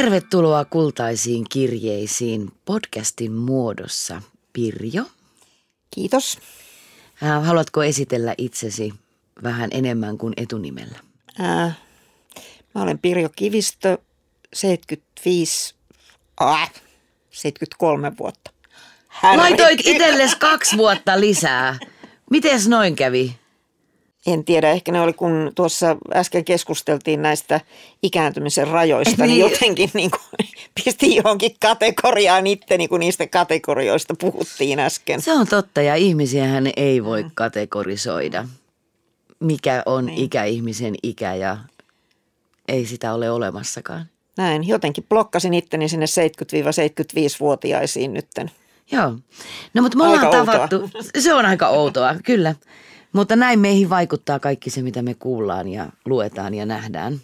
Tervetuloa Kultaisiin kirjeisiin podcastin muodossa, Pirjo. Kiitos. Haluatko esitellä itsesi vähän enemmän kuin etunimellä? Mä olen Pirjo Kivistö, 73 vuotta. Laitoit itsellesi 2 vuotta lisää. Mites noin kävi? En tiedä, ehkä ne oli, kun tuossa äsken keskusteltiin näistä ikääntymisen rajoista, niin jotenkin niin kuin pistin johonkin kategoriaan itteni, kun niistä kategorioista puhuttiin äsken. Se on totta, ja ihmisiähän ei voi kategorisoida. Mikä on ikäihmisen ikä, ja ei sitä ole olemassakaan. Näin, jotenkin blokkasin itteni sinne 70-75-vuotiaisiin nytten. Joo, no mutta me ollaan tavattu, se on aika outoa, kyllä. Mutta näin meihin vaikuttaa kaikki se, mitä me kuullaan ja luetaan ja nähdään.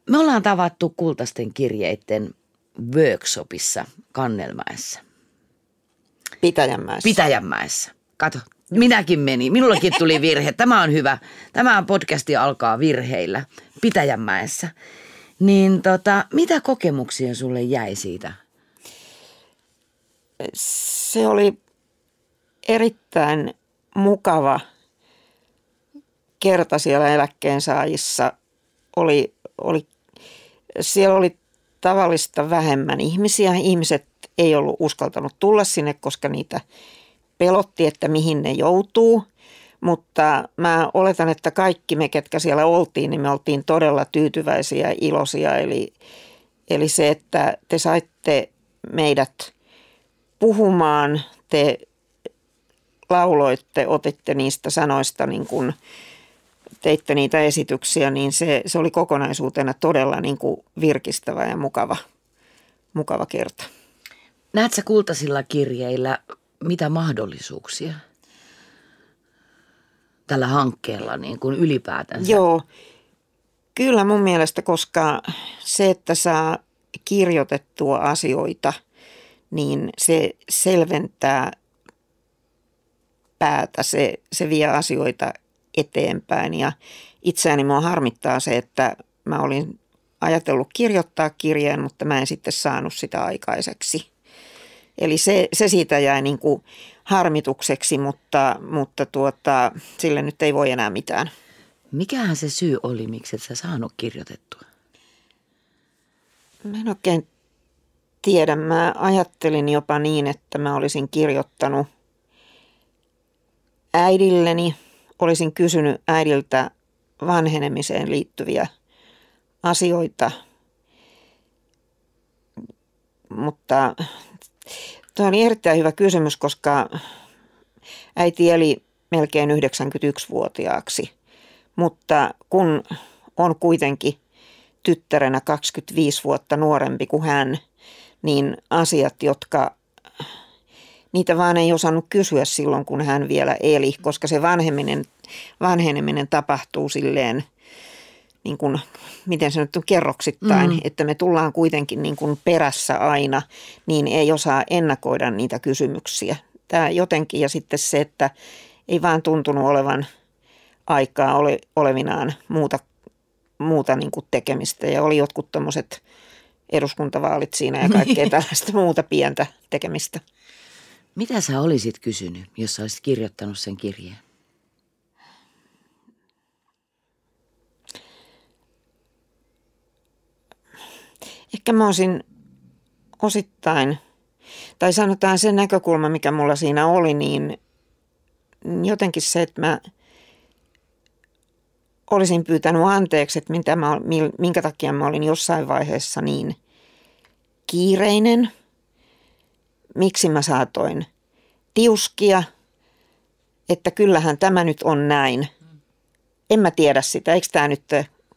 Me ollaan tavattu Kultaisten kirjeiden workshopissa Kannelmäessä. Pitäjänmäessä. Kato, minäkin menin. Minullakin tuli virhe. Tämä on hyvä. Tämä podcasti alkaa virheillä. Pitäjänmäessä. Niin mitä kokemuksia sulle jäi siitä? Se oli erittäin mukava kerta siellä eläkkeensaajissa. Siellä oli tavallista vähemmän ihmisiä. Ihmiset ei ollut uskaltanut tulla sinne, koska niitä pelotti, että mihin ne joutuu. Mutta mä oletan, että kaikki me, ketkä siellä oltiin, niin me oltiin todella tyytyväisiä ja iloisia. Eli se, että te saitte meidät puhumaan, te lauloitte, otitte niistä sanoista, niin kun teitte niitä esityksiä, niin se oli kokonaisuutena todella niin kuin virkistävä ja mukava kerta. Näet sä Kultaisilla kirjeillä mitä mahdollisuuksia tällä hankkeella niin kuin ylipäätänsä? Joo, kyllä mun mielestä, koska se, että saa kirjoitettua asioita, niin se selventää päätä, se vie asioita eteenpäin ja itseäni mua harmittaa se, että mä olin ajatellut kirjoittaa kirjeen, mutta mä en sitten saanut sitä aikaiseksi. Eli se siitä jäi niin kuin harmitukseksi, mutta sille nyt ei voi enää mitään. Mikähän se syy oli, miksi et sä saanut kirjoitettua? Mä en oikein tiedä. Mä ajattelin jopa niin, että mä olisin kirjoittanut äidilleni. Olisin kysynyt äidiltä vanhenemiseen liittyviä asioita, mutta tuo oli erittäin hyvä kysymys, koska äiti eli melkein 91-vuotiaaksi, mutta kun on kuitenkin tyttärenä 25 vuotta nuorempi kuin hän, niin asiat, niitä vaan ei osannut kysyä silloin, kun hän vielä eli, koska se vanheneminen tapahtuu silleen, niin kuin, miten se nyt on, kerroksittain, että me tullaan kuitenkin niin kuin perässä aina, niin ei osaa ennakoida niitä kysymyksiä. Tämä jotenkin, ja sitten se, että ei vaan tuntunut olevan aikaa olevinaan muuta niin kuin tekemistä, ja oli jotkut tommoset eduskuntavaalit siinä ja kaikkea tällaista muuta pientä tekemistä. Mitä sä olisit kysynyt, jos sä olisit kirjoittanut sen kirjeen? Ehkä mä olisin osittain, tai sanotaan se näkökulma, mikä mulla siinä oli, niin jotenkin se, että mä olisin pyytänyt anteeksi, että minkä takia mä olin jossain vaiheessa niin kiireinen. Miksi mä saatoin tiuskia, että kyllähän tämä nyt on näin. En mä tiedä sitä, eikö tämä nyt,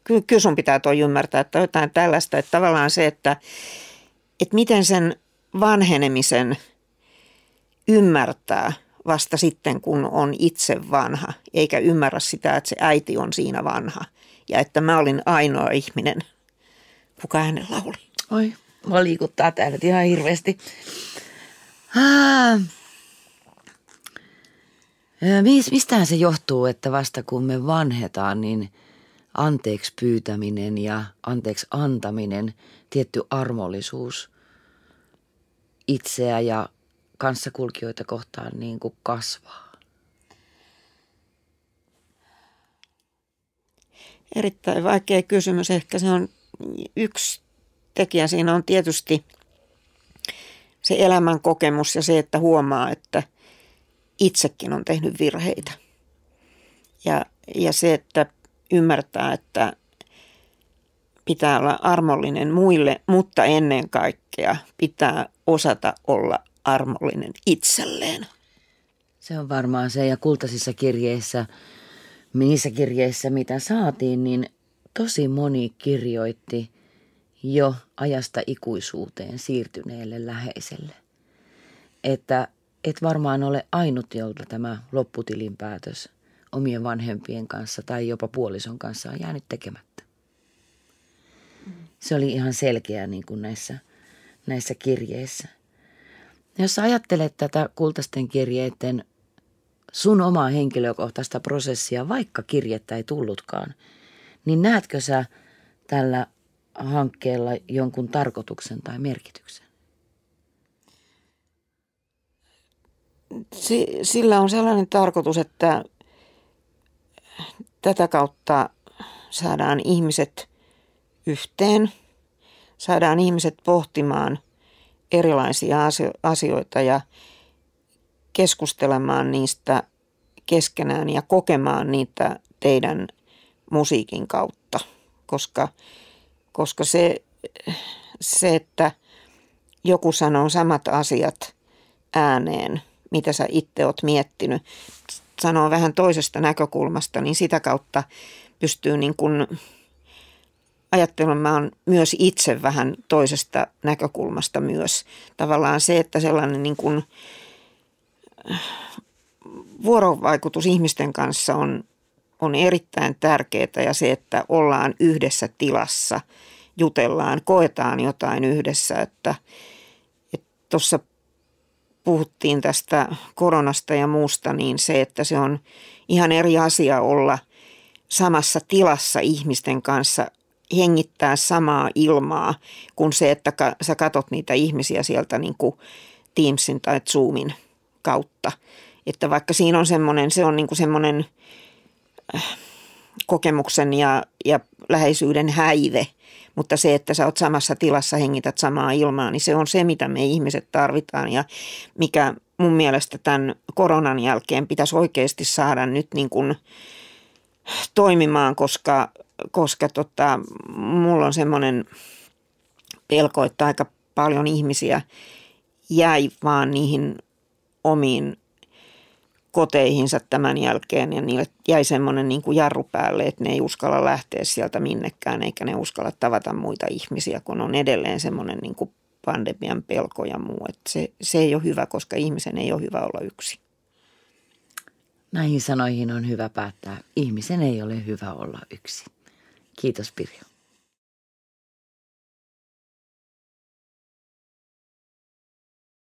kyllä sun pitää toi ymmärtää, että jotain tällaista, että tavallaan se, että miten sen vanhenemisen ymmärtää vasta sitten, kun on itse vanha, eikä ymmärrä sitä, että se äiti on siinä vanha ja että mä olin ainoa ihminen, kuka hänellä oli. Oi, mua liikuttaa täällä ihan hirveästi. Mistähän se johtuu, että vasta kun me vanhetaan, niin anteeksi pyytäminen ja anteeksi antaminen tietty armollisuus itseä ja kanssakulkijoita kohtaan niin kuin kasvaa? Erittäin vaikea kysymys. Ehkä se on yksi tekijä. Siinä on tietysti se elämän kokemus ja se, että huomaa, että itsekin on tehnyt virheitä. Ja se, että ymmärtää, että pitää olla armollinen muille, mutta ennen kaikkea pitää osata olla armollinen itselleen. Se on varmaan se, ja kultaisissa kirjeissä, niissä kirjeissä mitä saatiin, niin tosi moni kirjoitti jo ajasta ikuisuuteen siirtyneelle läheiselle. Että et varmaan ole ainut, jolta tämä lopputilinpäätös omien vanhempien kanssa tai jopa puolison kanssa on jäänyt tekemättä. Se oli ihan selkeä niin kuin näissä kirjeissä. Jos ajattelet tätä kultaisten kirjeiden sun omaa henkilökohtaista prosessia, vaikka kirjettä ei tullutkaan, niin näetkö sä tällä hankkeella jonkun tarkoituksen tai merkityksen? Sillä on sellainen tarkoitus, että tätä kautta saadaan ihmiset yhteen, saadaan ihmiset pohtimaan erilaisia asioita ja keskustelemaan niistä keskenään ja kokemaan niitä teidän musiikin kautta, koska se, että joku sanoo samat asiat ääneen, mitä sä itse oot miettinyt, sanoo vähän toisesta näkökulmasta, niin sitä kautta pystyy niin kuin ajattelemaan myös itse vähän toisesta näkökulmasta myös. Tavallaan se, että sellainen niin kuin vuorovaikutus ihmisten kanssa on erittäin tärkeää ja se, että ollaan yhdessä tilassa, jutellaan, koetaan jotain yhdessä, että tuossa puhuttiin tästä koronasta ja muusta, niin se, että se on ihan eri asia olla samassa tilassa ihmisten kanssa, hengittää samaa ilmaa, kuin se, että sä katot niitä ihmisiä sieltä niin kuin Teamsin tai Zoomin kautta. Että vaikka siinä on se on niin kuin semmoinen kokemuksen ja läheisyyden häive, mutta se, että sä oot samassa tilassa, hengität samaa ilmaa, niin se on se, mitä me ihmiset tarvitaan ja mikä mun mielestä tämän koronan jälkeen pitäisi oikeasti saada nyt niin kuin toimimaan, koska mulla on semmoinen pelko, että aika paljon ihmisiä jäi vaan niihin omiin koteihinsa tämän jälkeen ja niille jäi semmoinen niin kuin jarru päälle, että ne ei uskalla lähteä sieltä minnekään eikä ne uskalla tavata muita ihmisiä, kun on edelleen semmoinen niin kuin pandemian pelko ja muu. Että se ei ole hyvä, koska ihmisen ei ole hyvä olla yksin. Näihin sanoihin on hyvä päättää. Ihmisen ei ole hyvä olla yksin. Kiitos Pirjo.